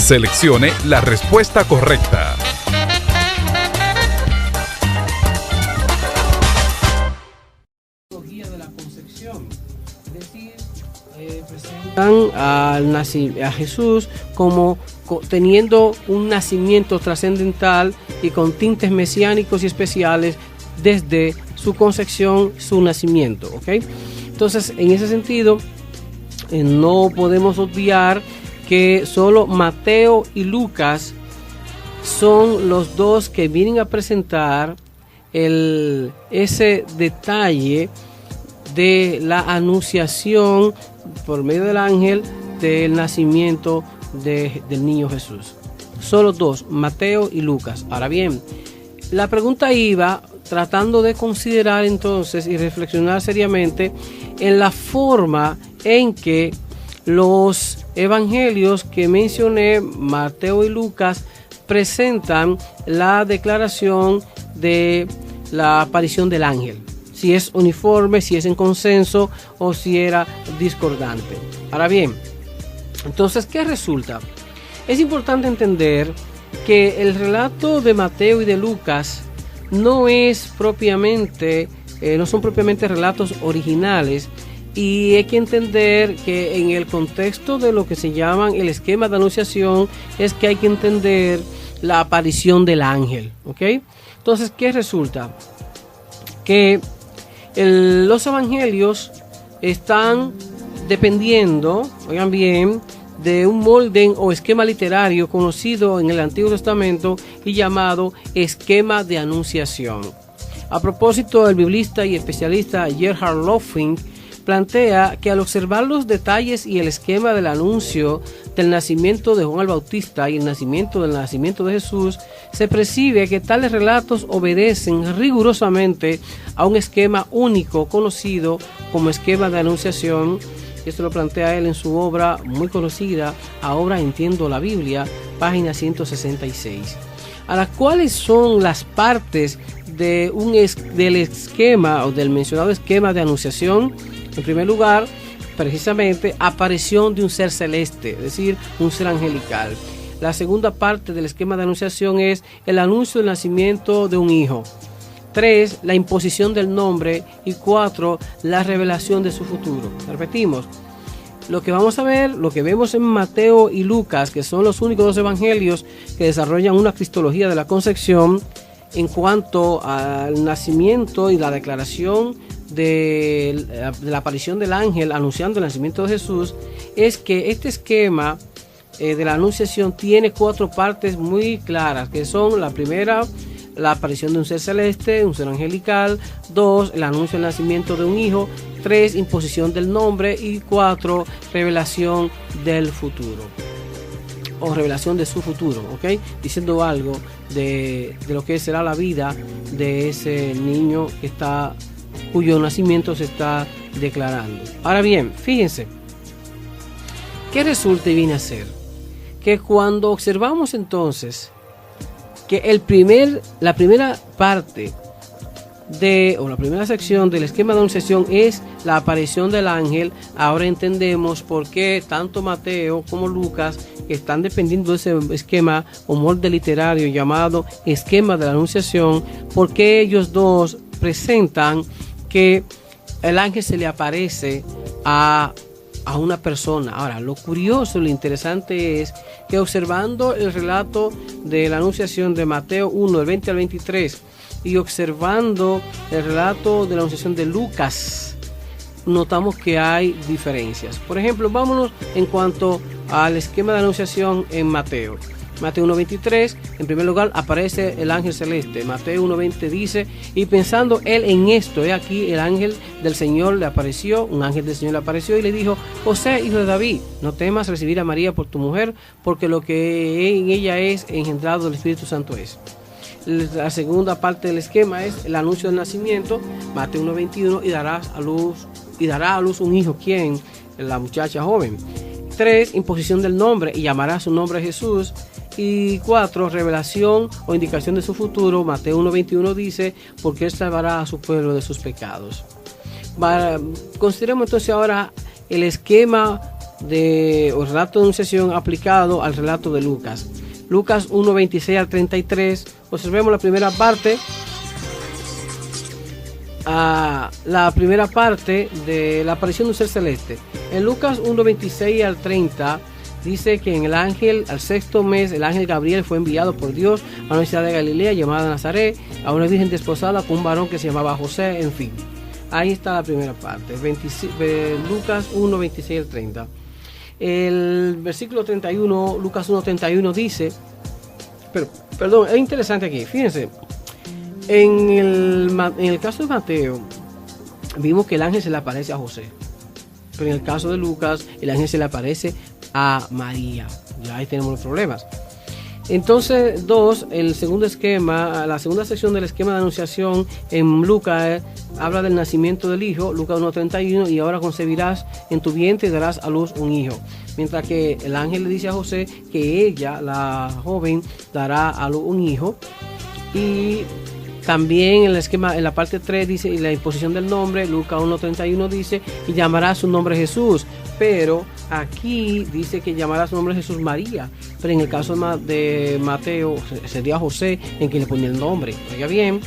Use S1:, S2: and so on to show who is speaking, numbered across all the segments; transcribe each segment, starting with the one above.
S1: Seleccione la respuesta correcta.
S2: De la concepción, es decir, presentan a Jesús como teniendo un nacimiento trascendental y con tintes mesiánicos y especiales desde su concepción, su nacimiento, ¿ok? Entonces, en ese sentido, no podemos obviar que solo Mateo y Lucas son los dos que vienen a presentar ese detalle de la anunciación por medio del ángel del nacimiento del niño Jesús. Solo dos, Mateo y Lucas. Ahora bien, la pregunta iba tratando de considerar entonces y reflexionar seriamente en la forma en que los evangelios que mencioné, Mateo y Lucas, presentan la declaración de la aparición del ángel. Si es uniforme, si es en consenso o si era discordante. Ahora bien, entonces, ¿qué resulta? Es importante entender que el relato de Mateo y de Lucas no son propiamente relatos originales, y hay que entender que en el contexto de lo que se llaman el esquema de anunciación es que hay que entender la aparición del ángel, ¿ok? Entonces, ¿qué resulta? Que los evangelios están dependiendo, oigan bien, de un molde o esquema literario conocido en el Antiguo Testamento y llamado esquema de anunciación. A propósito, el biblista y especialista Gerhard Löffing plantea que al observar los detalles y el esquema del anuncio del nacimiento de Juan el Bautista y el nacimiento de Jesús, se percibe que tales relatos obedecen rigurosamente a un esquema único conocido como esquema de anunciación. Esto lo plantea él en su obra muy conocida, Ahora entiendo la Biblia, página 166. Ahora, ¿cuáles son las partes del esquema o del mencionado esquema de anunciación? En primer lugar, precisamente, aparición de un ser celeste, es decir, un ser angelical. La segunda parte del esquema de anunciación es el anuncio del nacimiento de un hijo. 3, la imposición del nombre. Y 4, la revelación de su futuro. Repetimos, lo que vamos a ver, lo que vemos en Mateo y Lucas, que son los únicos dos evangelios que desarrollan una cristología de la concepción en cuanto al nacimiento y la declaración de la aparición del ángel anunciando el nacimiento de Jesús, es que este esquema de la anunciación tiene 4 partes muy claras, que son: la primera, la aparición de un ser celeste, un ser angelical; 2, el anuncio del nacimiento de un hijo; 3, imposición del nombre; y 4, revelación del futuro, o revelación de su futuro, ¿ok? Diciendo algo de lo que será la vida de ese niño cuyo nacimiento se está declarando. Ahora bien, fíjense, ¿qué resulta y viene a ser? Que cuando observamos entonces que la primera parte o la primera sección del esquema de anunciación es la aparición del ángel, ahora entendemos por qué tanto Mateo como Lucas están dependiendo de ese esquema o molde literario llamado esquema de la anunciación, porque ellos dos presentan que el ángel se le aparece a una persona. Ahora, lo curioso, lo interesante es que observando el relato de la anunciación de Mateo 1, del 20 al 23, y observando el relato de la anunciación de Lucas, notamos que hay diferencias. Por ejemplo, vámonos en cuanto al esquema de anunciación en Mateo. Mateo 1.23, en primer lugar aparece el ángel celeste. Mateo 1.20 dice: y pensando él en esto, he aquí el ángel del Señor le apareció, un ángel del Señor le apareció y le dijo: José, hijo de David, no temas recibir a María por tu mujer, porque lo que en ella es engendrado del Espíritu Santo es. La segunda parte del esquema es el anuncio del nacimiento, Mateo 1.21, y dará a luz un hijo. ¿Quién? La muchacha joven. 3, imposición del nombre, y llamará su nombre Jesús. Y 4, revelación o indicación de su futuro. Mateo 1.21 dice: porque él salvará a su pueblo de sus pecados. Consideremos entonces ahora el esquema o relato de anunciación aplicado al relato de Lucas. Lucas 1:26 al 33. Observemos la primera parte. La primera parte de la aparición de un ser celeste. En Lucas 1:26 al 30 dice que en al sexto mes, el ángel Gabriel fue enviado por Dios a una ciudad de Galilea llamada Nazaret, a una virgen desposada con un varón que se llamaba José, en fin. Ahí está la primera parte, Lucas 1:26 al 30. El versículo 31, Lucas 1:31 dice, perdón, es interesante aquí, fíjense. En el caso de Mateo, vimos que el ángel se le aparece a José. Pero en el caso de Lucas, el ángel se le aparece a María. Ya ahí tenemos los problemas. Entonces, el segundo esquema, la segunda sección del esquema de anunciación en Lucas habla del nacimiento del hijo, Lucas 1:31, y ahora concebirás en tu vientre y darás a luz un hijo. Mientras que el ángel le dice a José que ella, la joven, dará a luz un hijo. Y también en el esquema, en la parte 3 dice, y la imposición del nombre, Lucas 1:31 dice, y llamará su nombre Jesús. Pero aquí dice que llamará su nombre Jesús María. Pero en el caso de Mateo sería José en quien le ponía el nombre. Oiga bien.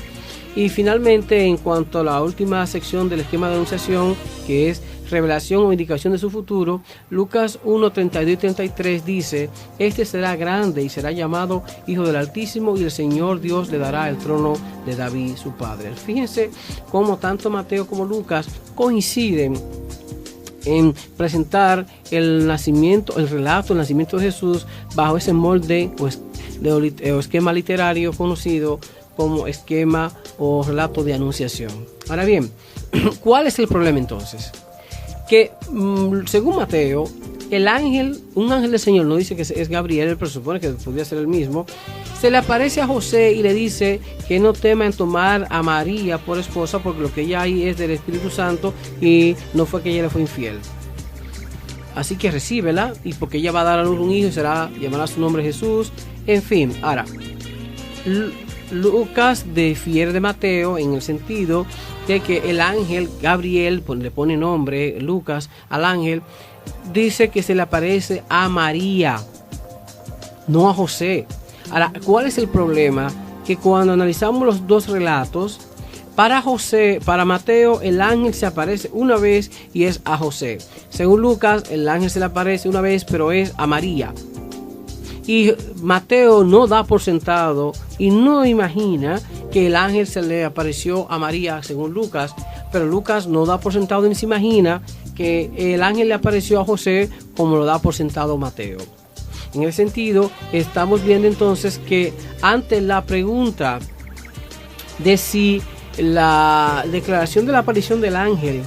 S2: Y finalmente, en cuanto a la última sección del esquema de anunciación, que es revelación o indicación de su futuro, Lucas 1:32 y 33 dice, este será grande y será llamado Hijo del Altísimo, y el Señor Dios le dará el trono de David su padre. Fíjense cómo tanto Mateo como Lucas coinciden en presentar el relato del nacimiento de Jesús bajo ese molde o esquema literario conocido como esquema o relato de anunciación. Ahora bien, ¿cuál es el problema entonces? Que según Mateo, un ángel del Señor, no dice que es Gabriel, pero supone que podría ser el mismo, se le aparece a José y le dice que no tema en tomar a María por esposa, porque lo que ella hay es del Espíritu Santo y no fue que ella le fue infiel. Así que recíbela, y porque ella va a dar a luz un hijo y llamará su nombre Jesús. En fin, ahora, Lucas difiere de Mateo en el sentido de que el ángel Gabriel, le pone nombre Lucas al ángel, dice que se le aparece a María, no a José. Ahora, ¿cuál es el problema? Que cuando analizamos los dos relatos, para Mateo el ángel se aparece una vez y es a José. Según Lucas, el ángel se le aparece una vez, pero es a María. Y Mateo no da por sentado y no imagina que el ángel se le apareció a María, según Lucas, pero Lucas no da por sentado ni se imagina que el ángel le apareció a José como lo da por sentado Mateo. En ese sentido, estamos viendo entonces que ante la pregunta de si la declaración de la aparición del ángel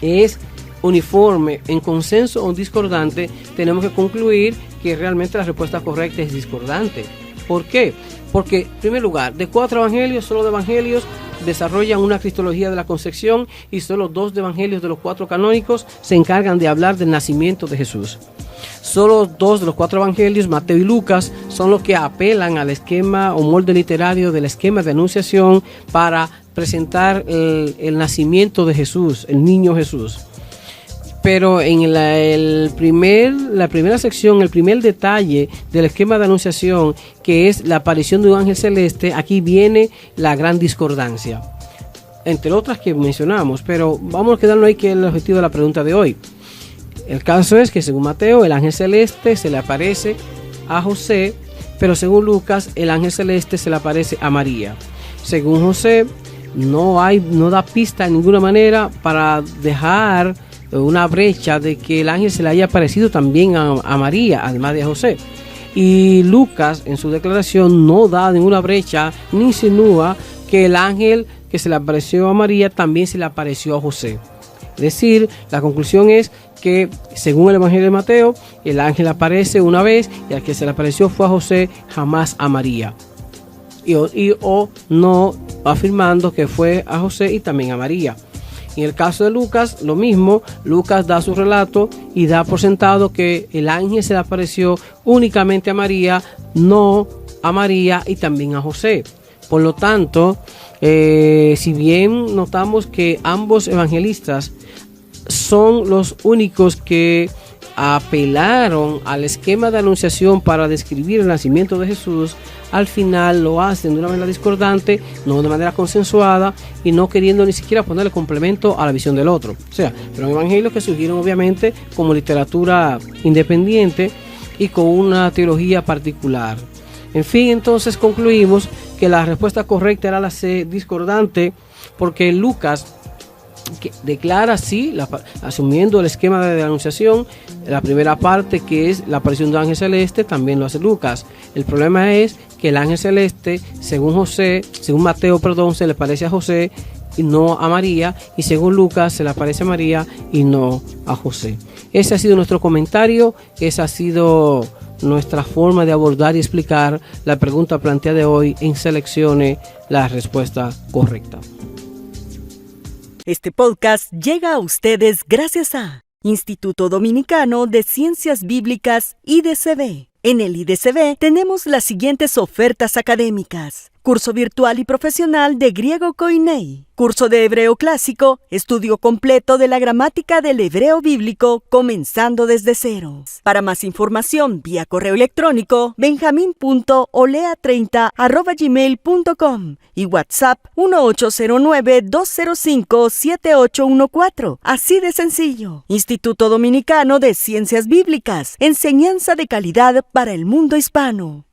S2: es uniforme, en consenso o discordante, tenemos que concluir que realmente la respuesta correcta es discordante. ¿Por qué? Porque, en primer lugar, de 4 evangelios, solo 2 evangelios desarrollan una cristología de la concepción y solo 2 evangelios de los 4 canónicos se encargan de hablar del nacimiento de Jesús. Solo 2 de los 4 evangelios, Mateo y Lucas, son los que apelan al esquema o molde literario del esquema de anunciación para presentar el nacimiento de Jesús, el niño Jesús. Pero en la primera sección, el primer detalle del esquema de anunciación, que es la aparición de un ángel celeste, aquí viene la gran discordancia, entre otras que mencionamos, pero vamos a quedarnos ahí, que es el objetivo de la pregunta de hoy. El caso es que según Mateo, el ángel celeste se le aparece a José, pero según Lucas, el ángel celeste se le aparece a María. Según José, no da pista de ninguna manera para dejar una brecha de que el ángel se le haya aparecido también a María, además de a José. Y Lucas, en su declaración, no da ninguna brecha ni insinúa que el ángel que se le apareció a María también se le apareció a José. Es decir, la conclusión es que, según el Evangelio de Mateo, el ángel aparece una vez y al que se le apareció fue a José, jamás a María. O no afirmando que fue a José y también a María. En el caso de Lucas, lo mismo. Lucas da su relato y da por sentado que el ángel se le apareció únicamente a María, no a María y también a José. Por lo tanto, si bien notamos que ambos evangelistas son los únicos que apelaron al esquema de anunciación para describir el nacimiento de Jesús, al final lo hacen de una manera discordante, no de manera consensuada y no queriendo ni siquiera ponerle complemento a la visión del otro. O sea, pero evangelios que surgieron obviamente como literatura independiente y con una teología particular. En fin, entonces concluimos que la respuesta correcta era la C, discordante, porque Lucas que declara así, asumiendo el esquema de anunciación, la primera parte que es la aparición de un ángel celeste, también lo hace Lucas. El problema es que el ángel celeste, según Mateo, se le parece a José y no a María, y según Lucas se le parece a María y no a José. Ese ha sido nuestro comentario, esa ha sido nuestra forma de abordar y explicar la pregunta planteada de hoy en Seleccione la respuesta correcta.
S3: Este podcast llega a ustedes gracias a Instituto Dominicano de Ciencias Bíblicas IDCB. En el IDCB tenemos las siguientes ofertas académicas: curso virtual y profesional de griego koinei, curso de hebreo clásico, estudio completo de la gramática del hebreo bíblico comenzando desde cero. Para más información vía correo electrónico benjamin.olea30@gmail.com y WhatsApp 1809-205-7814. Así de sencillo. Instituto Dominicano de Ciencias Bíblicas, enseñanza de calidad para el mundo hispano.